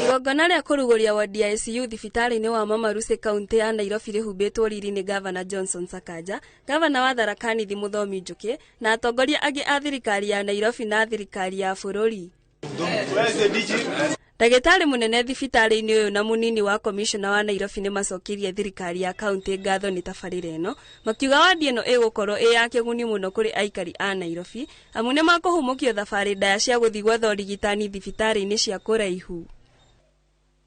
Igongona rĩa kũrugũria wondi ya ICU thibitarĩ-inĩ wa Mamarusi kaunti ya Nairobi rĩhumbĩtwo riri nĩ Gavana Johnson Sakaja, Gavana wa Tharaka Nithi Muthomi Njuki, na atongoria angĩ a thirikari ya Nairobi na thirikari ya bũrũri. Ndagĩtarĩ mũnene thibitarĩ-inĩ ũyũ na mũnini wa komishona wa Nairobi nĩ macokirie thirikari ya kaunti ngatho nĩ tabarĩra ĩno, makiuga wondi ĩno ĩgũkorwo ĩ ya kĩguni mũno kũrĩ aikari a Nairobi, amu nĩ makũhumũkio thabarĩ ndaya cia gũthiĩ gwetha ũrigitani thibitarĩ-inĩ cia kũraihu.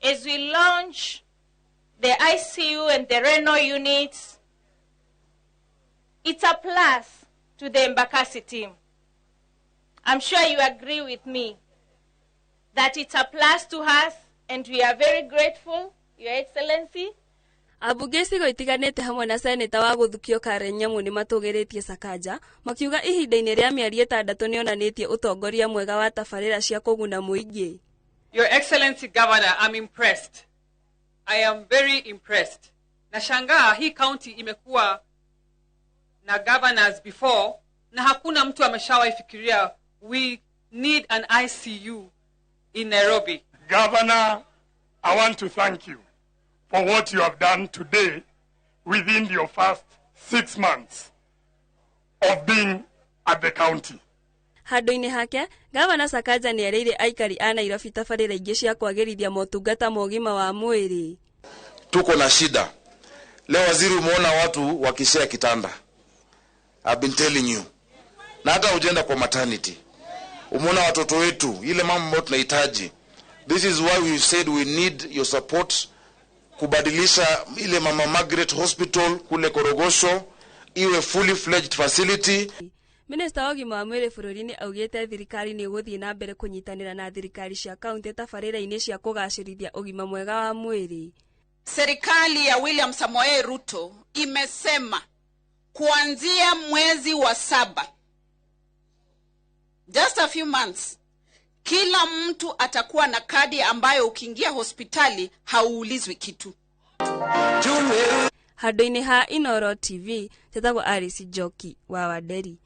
As we launch the ICU and the renal units, it's a plus to the Embakasi team. I'm sure you agree with me that it's a plus to us, and we are very grateful, Your Excellency. Abunge icigo itiganĩte hamwe na seneta wa gũthukio Karen Nyamu nĩ matũgĩrĩtie Sakaja, makiuga ihinda-inĩ rĩa mĩeri 6 nĩonanĩtie ũtongoria mwega wa tabarĩra cia kũguna mũingĩ. Your Excellency Governor, I'm impressed. I am very impressed. Nashangaa hii county imekuwa na governors before na hakuna mtu ameshawahi fikiria we need an ICU in Nairobi. Governor, I want to thank you for what you have done today within your first 6 months of being at the county. Handũ-inĩ hake, Gavana Sakaja nĩ erĩire aikari a Nairobi tabarĩra ingĩ cia kwagĩrithia motungata ma ũgima wa mwĩrĩ. Tuko na shida. Leo waziri umeona watu wakishare kitanda. I've been telling you. Na hata ujenda kwa maternity. Umeona watoto wetu, ile mambo ambayo tunahitaji. This is why we said we need your support kubadilisha ile Mama Margaret Hospital kule Korogosho iwe fully fledged facility. Minista wa ũgima wa mwĩrĩ bũrũri-inĩ augĩte thirikari nĩ gũthiĩ na mbere kũnyitanĩra na thirikari cia kaunti tabarĩra-inĩ cia kũgacĩrithia ũgima mwega wa mwĩrĩ. Serikali ya William Samoei Ruto imesema kuanzia mwezi wa 7, just a few months, kila mtu atakuwa na kadi ambayo ukiingia hospitali hauulizwi kitu. Handũ-inĩ ha Inoro TV, tetagwo Alice Joki wa Wanderi.